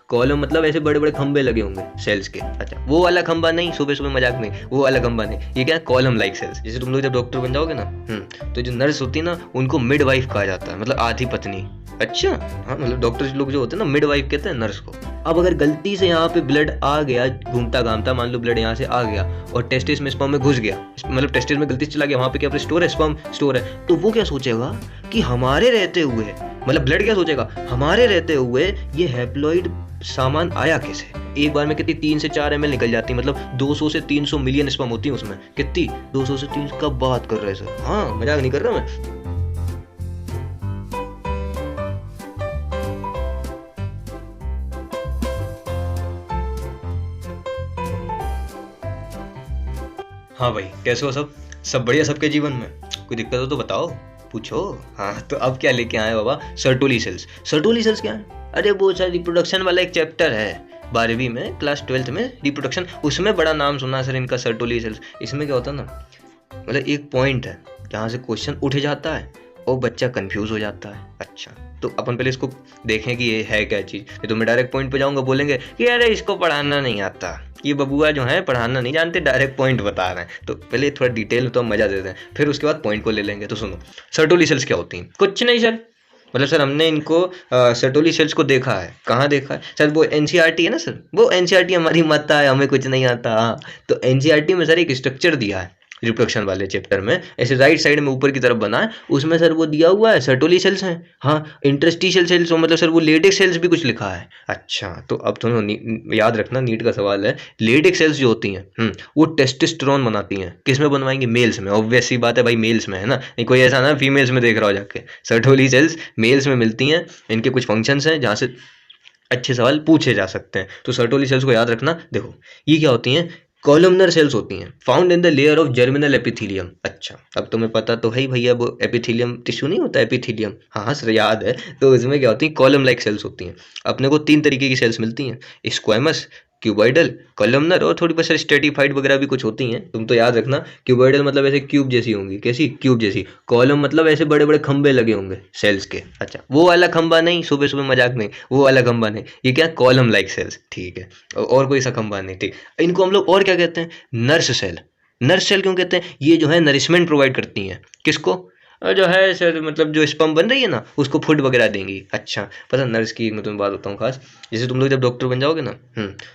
Column मतलब ऐसे बड़े बड़े खंबे लगे होंगे सेल्स के। अच्छा, वो वाला खंबा नहीं, सुबह सुबह मजाक नहीं, वो वाला खंबा नहीं, ये क्या है, कॉलम लाइक सेल्स। जैसे तुम लोग जब डॉक्टर बन जाओगे ना, तो जो नर्स होती है ना उनको मिडवाइफ कहा जाता है, मतलब आधी पत्नी। अच्छा, हाँ, मतलब डॉक्टर लोग जो होते हैं ना मिडवाइफ कहते हैं नर्स को। अब अगर गलती से यहाँ पे ब्लड आ गया घूमता घामता, मान लो ब्लड यहाँ से आ गया और टेस्टिस में स्पर्म में घुस गया, मतलब टेस्टिस में गलती से चला गया, वहाँ पे क्या स्टोर है, स्पर्म स्टोर है, तो वो क्या सोचेगा कि हमारे रहते हुए, मतलब ब्लड क्या सोचेगा, हमारे रहते हुए ये हैप्लॉइड सामान आया कैसे। एक बार में कितनी 3 से 4 ml निकल जाती है, मतलब 200 से 300 मिलियन स्पर्म होती है उसमें। कितनी 200 से 300 कब बात कर रहे हैं सर, हाँ मजाक नहीं कर रहा मैं। हाँ भाई, कैसे हो सब बढ़िया सबके जीवन में? कोई दिक्कत हो तो बताओ, पूछो। हाँ, तो अब क्या लेके आए बाबा, सर्टोली सेल्स। सर्टोली सेल्स क्या है? अरे वो सर रिप्रोडक्शन वाला एक चैप्टर है 12वीं में, क्लास 12th में, रिप्रोडक्शन, उसमें बड़ा नाम सुना सर इनका, सर्टोली सेल्स। इसमें क्या होता है ना, मतलब एक पॉइंट है जहाँ से क्वेश्चन उठ जाता है और बच्चा कंफ्यूज हो जाता है। अच्छा, तो अपन पहले इसको देखें कि ये है क्या चीज़। ये तो मैं डायरेक्ट पॉइंट पे जाऊंगा, बोलेंगे कि अरे इसको पढ़ाना नहीं आता, ये बबुआ जो है पढ़ाना नहीं जानते, डायरेक्ट पॉइंट बता रहे हैं। तो पहले थोड़ा डिटेल में तो हम मजा देते हैं, फिर उसके बाद पॉइंट को ले लेंगे। तो सुनो, सर्टोली सेल्स क्या होती हैं? कुछ नहीं सर, मतलब सर हमने इनको सर्टोली सेल्स को देखा है। कहाँ देखा है सर? वो एनसीईआरटी है ना सर, वो एनसीईआरटी हमारी मत है, हमें कुछ नहीं आता। तो एनसीईआरटी में सर एक स्ट्रक्चर दिया है रिप्रोडक्शन वाले चैप्टर में, ऐसे राइट साइड में ऊपर की तरफ बना है, उसमें सर वो दिया हुआ है सर्टोली सेल्स हैं। हाँ, इंटरस्टिशियल सेल्स, मतलब सर वो लेटेक्स सेल्स भी कुछ लिखा है। अच्छा, तो अब तुम याद रखना, नीट का सवाल है, लेटेक्स सेल्स जो होती हैं वो टेस्टोस्टेरोन बनाती हैं। किस में बनवाएंगे? मेल्स में। ऑब्वियस सी बात है भाई, मेल्स में है ना, नहीं कोई ऐसा ना फीमेल्स में देख रहा हो जाके। सर्टोली सेल्स मेल्स में मिलती हैं, इनके कुछ फंक्शंस हैं जहाँ से अच्छे सवाल पूछे जा सकते हैं। तो सर्टोली सेल्स को याद रखना। देखो ये क्या होती हैं, कॉलमनर सेल्स होती हैं, found in the layer of germinal epithelium. अच्छा, अब तुम्हें पता तो है ही भैया, वो एपिथेलियम टिश्यू नहीं होता, एपिथेलियम, हाँ सर याद है। तो इसमें क्या होती है, कॉलम लाइक सेल्स होती हैं। अपने को 3 तरीके की सेल्स मिलती हैं, स्क्वैमस, क्यूबॉइडल, कॉलमनर, और थोड़ी बहुत स्ट्रेटिफाइड वगैरह भी कुछ होती हैं। तुम तो याद रखना, क्यूबॉइडल मतलब ऐसे क्यूब जैसी होंगी, कैसी क्यूब जैसी। कॉलम मतलब ऐसे बड़े बड़े खंबे लगे होंगे सेल्स के। अच्छा, वो वाला खंबा नहीं, सुबह सुबह मजाक नहीं, वो वाला खंबा नहीं, ये क्या, कॉलम लाइक सेल्स, ठीक है। और कोई सा खंबा नहीं, ठीक। इनको हम लोग और क्या कहते हैं, नर्स सेल। नर्स सेल क्यों कहते हैं? ये जो है नरिशमेंट प्रोवाइड करती हैं, किसको, जो है सर, मतलब जो स्पर्म बन रही है ना उसको फूड वगैरह देंगी। अच्छा, पता नर्स की मैं तुम्हें बात बताऊँ खास, जैसे तुम लोग जब डॉक्टर बन जाओगे ना,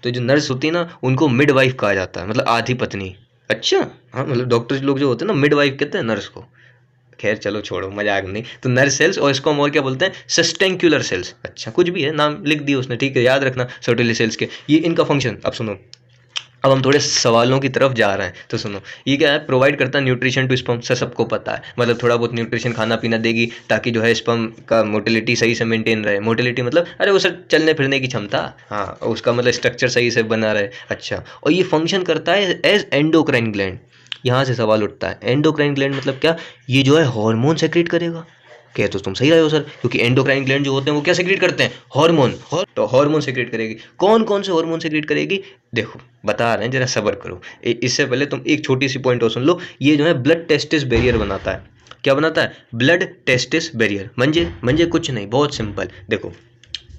तो जो नर्स होती है ना उनको मिडवाइफ कहा जाता है, मतलब आधी पत्नी। अच्छा, हाँ, मतलब डॉक्टर लोग जो होते हैं ना मिडवाइफ कहते हैं नर्स को। खैर चलो छोड़ो, मजाक नहीं। तो नर्स सेल्स, और इसको हम और क्या बोलते हैं, सस्टेंक्युलर सेल्स। अच्छा, कुछ भी है, नाम लिख दिया उसने, ठीक है, याद रखना सर्टोली सेल्स के। ये इनका फंक्शन। अब सुनो, अब हम थोड़े सवालों की तरफ जा रहे हैं, तो सुनो, ये क्या है, प्रोवाइड करता है न्यूट्रिशन टू स्पर्म। सर सबको पता है, मतलब थोड़ा बहुत न्यूट्रिशन खाना पीना देगी ताकि जो है स्पर्म का मोटिलिटी सही से मेंटेन रहे। मोटिलिटी मतलब अरे वो सर चलने फिरने की क्षमता, हाँ, उसका मतलब स्ट्रक्चर सही से बना रहे। अच्छा, और ये फंक्शन करता है एज एंडोक्राइन ग्लैंड। यहाँ से सवाल उठता है, एंडोक्राइन ग्लैंड मतलब क्या? ये जो है हार्मोन सेक्रेट करेगा। कह तो तुम सही रहे हो सर, क्योंकि एंडोक्राइन ग्लैंड जो होते हैं वो क्या सेक्रेट करते हैं, हार्मोन। तो हार्मोन सेक्रेट करेगी। कौन कौन से हार्मोन सेक्रेट करेगी, देखो बता रहे हैं, जरा सब्र करो। इससे पहले तुम एक छोटी सी पॉइंट और सुन लो। ये जो है ब्लड टेस्टिस बैरियर बनाता है। क्या बनाता है? Blood testis barrier. मंजे कुछ नहीं, बहुत सिंपल। देखो,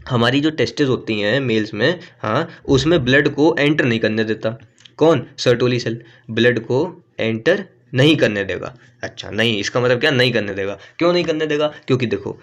हमारी जो टेस्टिस होती हैं मेल्स में, हाँ, उसमें ब्लड को एंटर नहीं करने देता। कौन? Sertoli cell. ब्लड को एंटर नहीं करने देगा। अच्छा, नहीं, इसका मतलब क्या, नहीं करने देगा। क्यों नहीं करने देगा? क्योंकि देखो,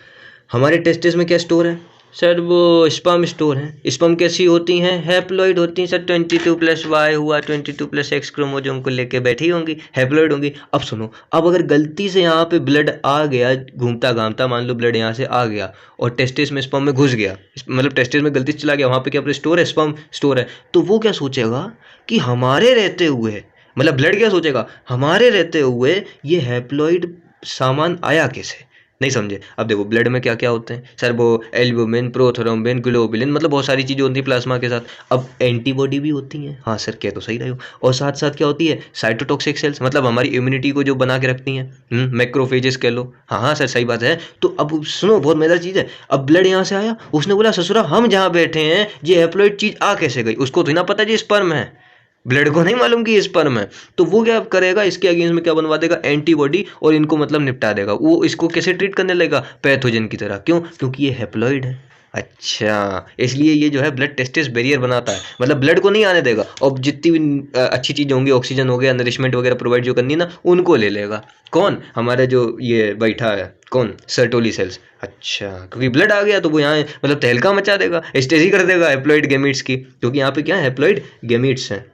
हमारे टेस्टिस में क्या स्टोर है सर? वो स्पर्म स्टोर है। स्पर्म कैसी होती हैं? हैप्लॉइड होती हैं सर। 22+Y हुआ, 22+X क्रोमोसोम को लेके बैठी होंगी, हैप्लॉइड होंगी। अब सुनो, अब अगर गलती से यहाँ पे ब्लड आ गया घूमता घामता, मान लो ब्लड यहाँ से आ गया और टेस्टिस में स्पर्म में घुस गया, मतलब टेस्टिस में गलती से चला गया, वहाँ पे क्या स्टोर है, स्पर्म स्टोर है, तो वो क्या सोचेगा कि हमारे रहते हुए, मतलब ब्लड क्या सोचेगा, हमारे रहते हुए ये हैप्लॉइड सामान आया कैसे। नहीं समझे? अब देखो, ब्लड में क्या क्या होते हैं सर, वो एल्बुमिन, प्रोथ्रोम्बिन, ग्लोबुलिन, मतलब बहुत सारी चीज़ें होती हैं प्लाज्मा के साथ। अब एंटीबॉडी भी होती हैं, हाँ सर कह तो सही रहे हो। और साथ साथ क्या होती है, साइटोटॉक्सिक सेल्स, मतलब हमारी इम्यूनिटी को जो बना के रखती हैं, मैक्रोफेजेस कह लो। हाँ हाँ सर सही बात है। तो अब सुनो, बहुत मजेदार चीज़ है। अब ब्लड यहाँ से आया, उसने बोला ससुरा हम जहाँ बैठे हैं ये हैप्लॉइड चीज़ आ कैसे गई। उसको तो ना पता जी स्पर्म है, ब्लड को नहीं मालूम कि ये स्पर्म है। तो वो क्या करेगा, इसके अगेंस्ट में क्या बनवा देगा, एंटीबॉडी, और इनको मतलब निपटा देगा। वो इसको कैसे ट्रीट करने लगेगा, पैथोजन की तरह। क्यों? क्योंकि ये हैप्लॉइड है। अच्छा, इसलिए ये जो है ब्लड टेस्टिस बैरियर बनाता है, मतलब ब्लड को नहीं आने देगा, और जितनी भी अच्छी चीज़ें होंगी, ऑक्सीजन हो गया, नरिशमेंट वगैरह प्रोवाइड जो करनी है ना, उनको ले लेगा। कौन? हमारे जो ये बैठा है, कौन? Sertoli cells. अच्छा, क्योंकि ब्लड आ गया तो वो यहाँ मतलब तहलका मचा देगा, स्टेजी कर देगा हैप्लॉइड गैमीट्स की, क्योंकि यहाँ पे क्या है, हैप्लॉइड गैमीट्स हैं,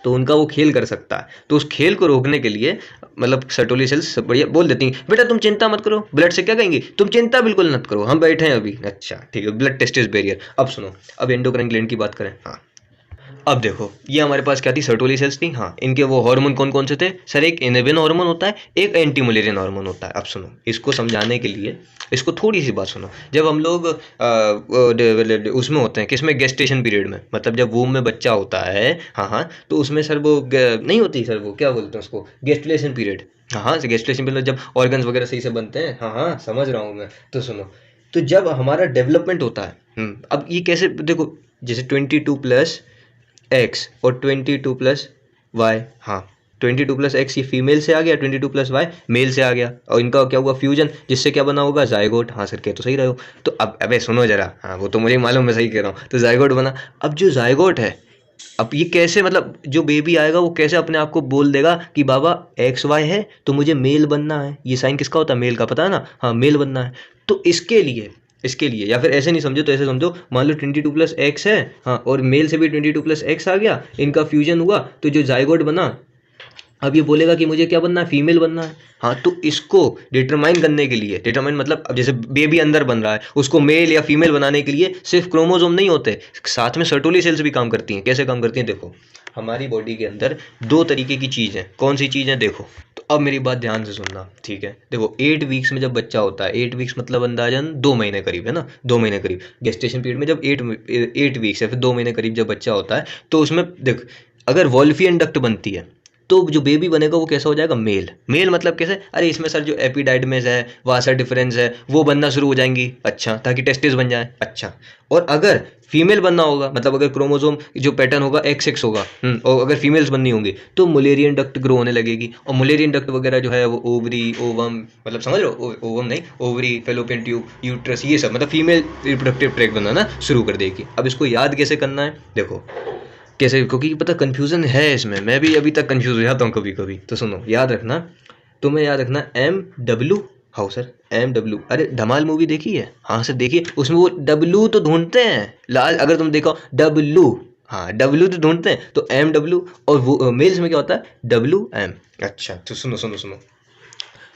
तो उनका वो खेल कर सकता है। तो उस खेल को रोकने के लिए मतलब सर्टोली सेल्स बढ़िया बोल देती हैं, बेटा तुम चिंता मत करो, ब्लड से क्या कहेंगी, तुम चिंता बिल्कुल मत करो, हम बैठे हैं अभी। अच्छा ठीक है, ब्लड टेस्ट इज बैरियर। अब सुनो, अब एंडोक्राइन ग्लैंड की बात करें। हाँ, अब देखो ये हमारे पास क्या थी, सर्टोली सेल्स थी। हाँ, इनके वो हार्मोन कौन कौन से थे सर? एक इनेबिन हार्मोन होता है, एक एंटी मुलेरियन हार्मोन होता है। अब सुनो, इसको समझाने के लिए इसको थोड़ी सी बात सुनो। जब हम लोग उसमें होते हैं, किसमें? गेस्टेशन पीरियड में, मतलब जब वूम में बच्चा होता है, हाँ हाँ, तो उसमें सर वो नहीं होती सर, वो क्या बोलते हैं उसको, गेस्टुलेशन पीरियड। हाँ हाँ, गेस्टुलेशन पीरियड जब ऑर्गन्स वगैरह सही से बनते हैं। हाँ हाँ, समझ रहा हूँ मैं। तो सुनो, तो जब हमारा डेवलपमेंट होता है, अब ये कैसे देखो, जैसे 22+X और 22+Y। हाँ, 22+X ये फीमेल से आ गया, 22+Y मेल से आ गया, और इनका क्या हुआ, फ्यूजन, जिससे क्या बना होगा, जायगोट। हाँ सर, कह तो सही रहे हो। तो अब अबे सुनो जरा, हाँ वो तो मुझे मालूम, मैं सही कह रहा हूँ, तो जायगोट बना। अब जो जायगोट है, अब ये कैसे, मतलब जो बेबी आएगा वो कैसे अपने आप को बोल देगा कि बाबा XY है तो मुझे मेल बनना है। ये साइन किसका होता है? मेल का, पता है ना? हाँ, मेल बनना है। तो इसके लिए या फिर ऐसे नहीं समझो तो ऐसे समझो, मान लो 22+X है, हाँ, और मेल से भी 22+X आ गया, इनका फ्यूजन हुआ, तो जो जाइगोट बना, अब ये बोलेगा कि मुझे क्या बनना है, फीमेल बनना है। हाँ, तो इसको डिटरमाइन करने के लिए, डिटरमाइन मतलब अब जैसे बेबी अंदर बन रहा है, उसको मेल या फीमेल बनाने के लिए सिर्फ क्रोमोसोम नहीं होते, साथ में सर्टोली सेल्स भी काम करती हैं। कैसे काम करती हैं? देखो, हमारी बॉडी के अंदर दो तरीके की चीज़ है। कौन सी चीज़ है? देखो, तो अब मेरी बात ध्यान से सुनना, ठीक है? देखो, 8 वीक्स में जब बच्चा होता है, 8 वीक्स मतलब अंदाजन 2 महीने करीब, है ना, 2 महीने करीब, गेस्टेशन पीरियड में जब 8 वीक्स या फिर 2 महीने करीब जब बच्चा होता है, तो उसमें देख, अगर वॉल्फियन डक्ट बनती है, तो जो बेबी बनेगा वो कैसा हो जाएगा, मेल। मेल मतलब कैसे? अरे इसमें सर जो एपिडाइडमेस है, वासा डिफरेंस है, वो बनना शुरू हो जाएंगी। अच्छा, ताकि टेस्टिस बन जाए। अच्छा, और अगर फीमेल बनना होगा, मतलब अगर क्रोमोसोम जो पैटर्न होगा XX होगा, और अगर फीमेल्स बननी होंगी, तो मुलेरियन डक्ट ग्रो होने लगेगी। और मुलेरियन डक्ट वगैरह जो है वो ओवरी, ओवम, मतलब समझ लो, ओवम नहीं, ओवरी, फेलोपियन ट्यूब, यूट्रस, ये सब मतलब फीमेल रिप्रोडक्टिव ट्रैक्ट बनाना शुरू कर देगी। अब इसको याद कैसे करना है? देखो कैसे, क्योंकि पता कन्फ्यूज़न है इसमें, मैं भी अभी तक कन्फ्यूज़ हो जाता हूँ कभी कभी। तो सुनो, याद रखना, तुम्हें याद रखना, MW। हाँ सर, MW। अरे धमाल मूवी देखी है? हाँ सर देखिए, उसमें वो W तो ढूंढते हैं लाल, अगर तुम देखो W, हाँ W तो ढूंढते हैं, तो MW। और वो मेल्स में क्या होता है, WM। अच्छा, तो सुनो सुनो सुनो,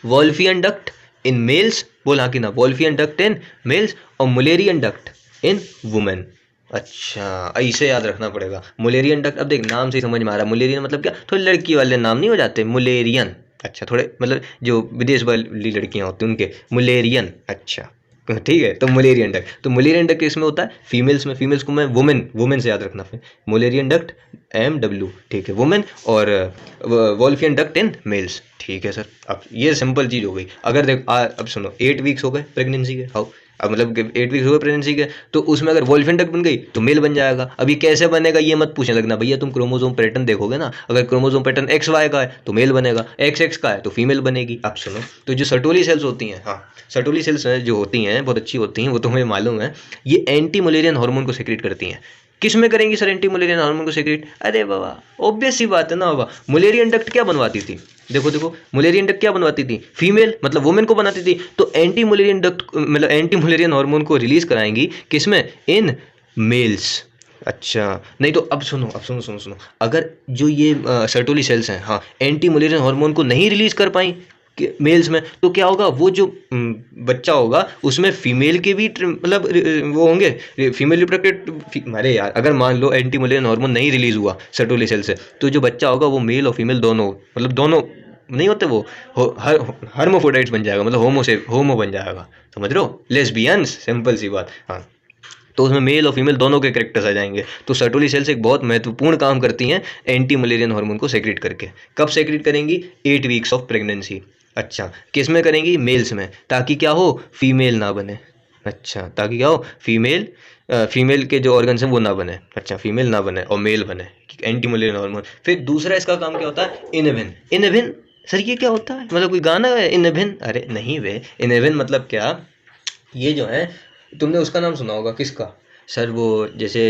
वॉल्फियन डक्ट इन मेल्स, बोल हाँ कि ना, वॉल्फियन डक्ट इन मेल्स और मुलेरियन डक्ट इन वुमेन। अच्छा, ऐसे याद रखना पड़ेगा, मुलेरियन डक्ट। अब देख, नाम से ही समझ में आ रहा है, मुलेरियन मतलब क्या, थोड़ी लड़की वाले नाम नहीं हो जाते, मुलेरियन। अच्छा, थोड़े मतलब जो विदेश वाली लड़कियां होती हैं उनके, मुलेरियन। अच्छा ठीक है, तो मुलेरियन डक्ट, तो मुलेरियन डक्ट इसमें होता है फीमेल्स में, फीमेल्स को मैं वुमेन, वुमेन से याद रखना फिर, मुलेरियन डक्ट MW, ठीक है, वुमेन, और वॉल्फियन डक्ट इन मेल्स। ठीक है सर, अब ये सिंपल चीज़ हो गई। अगर देख अब सुनो, 8 वीक्स हो गए प्रेगनेंसी के, हाउ, अब मतलब 8 वीक्स हो गए प्रेगनेंसी के, तो उसमें अगर वॉल्फियन डक्ट बन गई तो मेल बन जाएगा। अब ये कैसे बनेगा ये मत पूछने लगना भैया, तुम क्रोमोसोम पैटर्न देखोगे ना, अगर क्रोमोसोम पैटर्न XY का है तो मेल बनेगा, XX का है तो फीमेल बनेगी। अब सुनो, तो जो सर्टोली सेल्स होती हैं, हाँ, सर्टोली सेल्स जो होती हैं बहुत अच्छी होती हैं, वो तुम्हें मालूम है, ये एंटी मलेरियन हार्मोन को सेक्रेट करती हैं। किस में करेंगी सर एंटी मलेरियन हार्मोन को सेक्रेट? अरे बाबा, ऑब्वियस सी बात है ना बाबा, मुलेरियन डक्ट क्या बनवाती थी? देखो देखो, मुलेरियन डक्ट क्या बनवाती थी? फीमेल, मतलब वुमेन को बनाती थी। तो एंटी मुलेरियन डक्ट मतलब एंटी मुलेरियन हार्मोन को रिलीज कराएंगी, किसमें? In males. अच्छा, नहीं तो अब सुनो, अब सुनो सुनो सुनो, अगर जो ये सर्टोली सेल्स हैं, हाँ, एंटी मुलेरियन हार्मोन को नहीं रिलीज कर पाई मेल्स में, तो क्या होगा, वो जो बच्चा होगा उसमें फीमेल के भी मतलब वो होंगे, फीमेल रिप्रोडक्टिव। अरे यार, अगर मान लो एंटी मुलेरियन हार्मोन नहीं रिलीज हुआ सर्टोली सेल से, तो जो बच्चा होगा वो मेल और फीमेल दोनों, मतलब दोनों नहीं होते वो, हर्मोफोडाइट्स बन जाएगा, मतलब होमो से होमो बन जाएगा। समझ रहे हो, लेस्बियंस, सिंपल सी बात। हाँ, तो उसमें मेल और फीमेल दोनों के कैरेक्टर्स आ जाएंगे। तो सर्टोली सेल्स एक बहुत महत्वपूर्ण काम करती हैं एंटी मलेरियन हार्मोन को सेक्रेट करके। कब सेक्रेट करेंगी? 8 वीक्स ऑफ प्रेगनेंसी। अच्छा, किस में करेंगी? मेल्स में, ताकि क्या हो, फीमेल ना बने। अच्छा, ताकि क्या हो, फीमेल के जो ऑर्गन्स हैं वो ना बने। अच्छा, फीमेल ना बने और मेल बने, एंटी मलेरियन हार्मोन। फिर दूसरा इसका काम क्या होता है? इनहिबिन। इनहिबिन सर ये क्या होता है? मतलब कोई गाना है इनहिबिन? अरे नहीं वे, इनहिबिन मतलब क्या, ये जो है तुमने उसका नाम सुना होगा, किसका सर? वो जैसे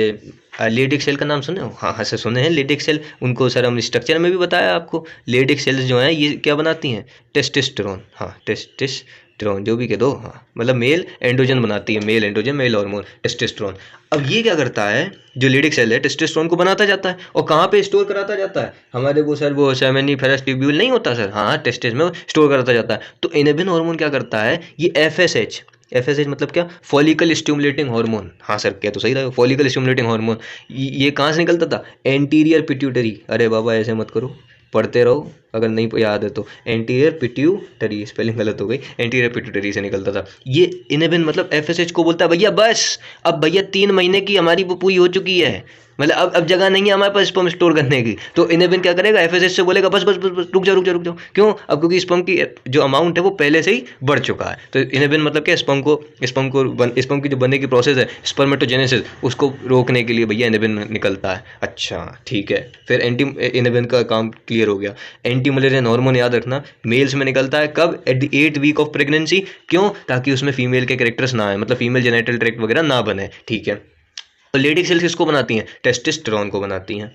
लेडिक सेल का नाम सुने हो? हाँ हाँ सर सुने हैं लेडिक सेल। उनको सर हम स्ट्रक्चर में भी बताया आपको। लेडिक सेल्स जो हैं ये क्या बनाती हैं? टेस्टोस्टेरोन। हाँ टेस्टोस्टेरोन जो भी कह दो, हाँ मतलब मेल एंड्रोजन बनाती है, male androgen, male hormone testosterone. अब ये क्या करता है, जो लेडिक सेल है टेस्टोस्टेरोन को बनाता जाता है और कहाँ पे स्टोर कराता जाता है? हमारे वो सर वो सेमिनिफेरस ट्यूब्यूल नहीं होता सर, हाँ टेस्टिस में स्टोर कराता जाता है। तो इनेबिन हार्मोन क्या करता है, ये एफएसएच मतलब क्या? Follicle stimulating hormone. हाँ सर क्या तो सही रहा है, फॉलिकल स्टिमुलेटिंग हार्मोन। ये कहाँ से निकलता था? Anterior pituitary. अरे बाबा ऐसे मत करो, पढ़ते रहो अगर नहीं याद है तो। एंटीरियर पिट्यूटरी, स्पेलिंग गलत हो गई, एंटीरियर पिट्यूटरी से निकलता था ये। इनेबिन मतलब एफएसएच को बोलता है भैया बस, अब भैया 3 महीने की हमारी वो पूरी हो चुकी है, मतलब अब जगह नहीं है हमारे पास स्पर्म स्टोर करने की। तो इनेबिन क्या करेगा, एफएसएच से बोलेगा बस बस बस बस रुक जाओ रुक जाओ रुक जाओ। क्यों? अब क्योंकि स्पर्म की जो अमाउंट है वो पहले से ही बढ़ चुका है। तो इनेबिन मतलब क्या, स्पर्म की जो बनने की प्रोसेस है स्पर्मेटोजेनेसिस, उसको रोकने के लिए भैया इनेबिन निकलता है। अच्छा ठीक है, फिर एंटी इनेबिन का काम क्लियर हो गया। एंटी मलेरियन हार्मोन याद रखना, मेल्स में निकलता है कब? At the 8th week of pregnancy. क्यों? ताकि उसमें फीमेल के कैरेक्टर्स ना आए, मतलब फीमेल जेनिटल ट्रैक्ट वगैरह ना बने। ठीक है, तो लेडिक सेल्स किसको बनाती हैं? टेस्टोस्टेरोन को बनाती हैं।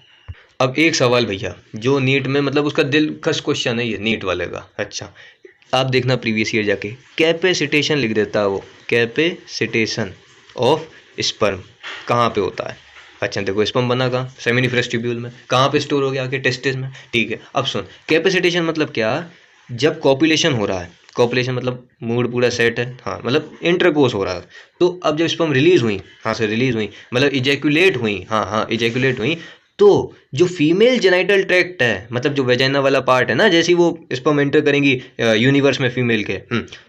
अब एक सवाल भैया जो नीट में मतलब उसका दिलकश क्वेश्चन है ये नीट वाले का। अच्छा आप देखना प्रीवियस ईयर जाके, कैपेसिटेशन लिख देता है वो, कैपेसिटेशन ऑफ स्पर्म कहाँ पे होता है? अच्छा देखो स्पर्म बना कहाँ? सेमिनिफेरस ट्यूब्यूल में। कहाँ पे स्टोर हो गया? आके टेस्टिस में। ठीक है, अब सुन, कैपेसिटेशन मतलब क्या? जब कॉपुलेशन हो रहा है, कॉपुलेशन मतलब मूड पूरा सेट है, हाँ मतलब इंटरकोर्स हो रहा है, तो अब जब स्पर्म रिलीज हुई, हाँ सर रिलीज हुई मतलब इजैकुलेट हुई, हाँ हाँ इजैकुलेट हुई, तो जो फीमेल जेनाइटल ट्रैक्ट है, मतलब जो वेजाइना वाला पार्ट है ना, जैसे वो स्पर्म एंटर करेंगी यूनिवर्स में फीमेल के,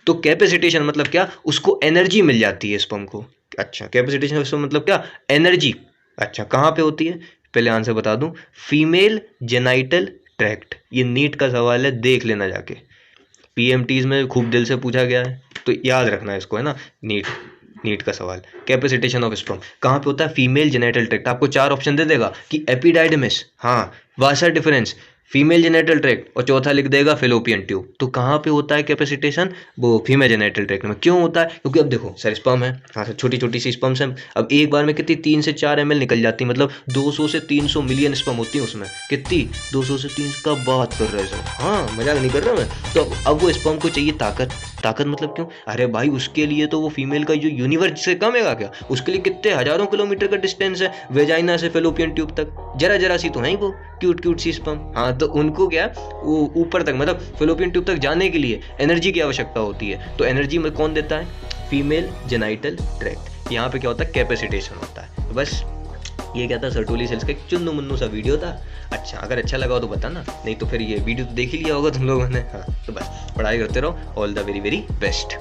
तो कैपेसिटेशन मतलब क्या? उसको एनर्जी मिल जाती है स्पर्म को। अच्छा कैपेसिटेशन मतलब क्या? एनर्जी। अच्छा कहाँ पे होती है? पहले आंसर बता दूं, फीमेल जेनाइटल ट्रैक्ट। ये नीट का सवाल है, देख लेना जाके, पीएमटीज में खूब दिल से पूछा गया है, तो याद रखना है इसको, है ना। नीट नीट का सवाल, कैपेसिटेशन ऑफ स्पर्म कहाँ पे होता है? Female genital tract. आपको 4 ऑप्शन दे देगा कि एपिडाइडमिस, हाँ वासा डिफरेंस, फीमेल जेनिटल ट्रैक्ट, और चौथा लिख देगा फेलोपियन ट्यूब। तो कहाँ पे होता है कैपेसिटेशन? वो फीमेल जेनिटल ट्रैक्ट में। क्यों होता है? क्योंकि अब देखो सर स्पर्म है, हाँ सर छोटी छोटी सी स्पर्म्स हैं, अब एक बार में कितनी 3 से 4 ml निकल जाती है, मतलब 200 से 300 मिलियन स्पर्म होती है उसमें। कितनी? 200 से 300 का बात कर रहे सर, हाँ मजाक नहीं कर रहा मैं। तो अब वो स्पर्म को चाहिए ताकत। ताकत मतलब क्यों? अरे भाई उसके लिए तो वो फीमेल का जो यूनिवर्स से कम है क्या? उसके लिए कितने हजारों किलोमीटर का डिस्टेंस है वेजाइना से फेलोपियन ट्यूब तक, जरा जरा सी तो है ही वो क्यूट क्यूट सी स्पर्म। हाँ तो उनको क्या, वो ऊपर तक मतलब फेलोपियन ट्यूब तक जाने के लिए एनर्जी की आवश्यकता होती है। तो एनर्जी में कौन देता है? Female genital tract. यहाँ पे क्या होता है? कैपेसिटेशन होता है। तो बस ये क्या था, सर्टोली सेल्स का एक चुन्नू मुन्नू सा वीडियो था। अच्छा अगर अच्छा लगा हो तो बताना, नहीं तो फिर ये वीडियो तो देख ही लिया होगा तुम लोगों ने। हाँ तो बस पढ़ाई करते रहो, all the very very best.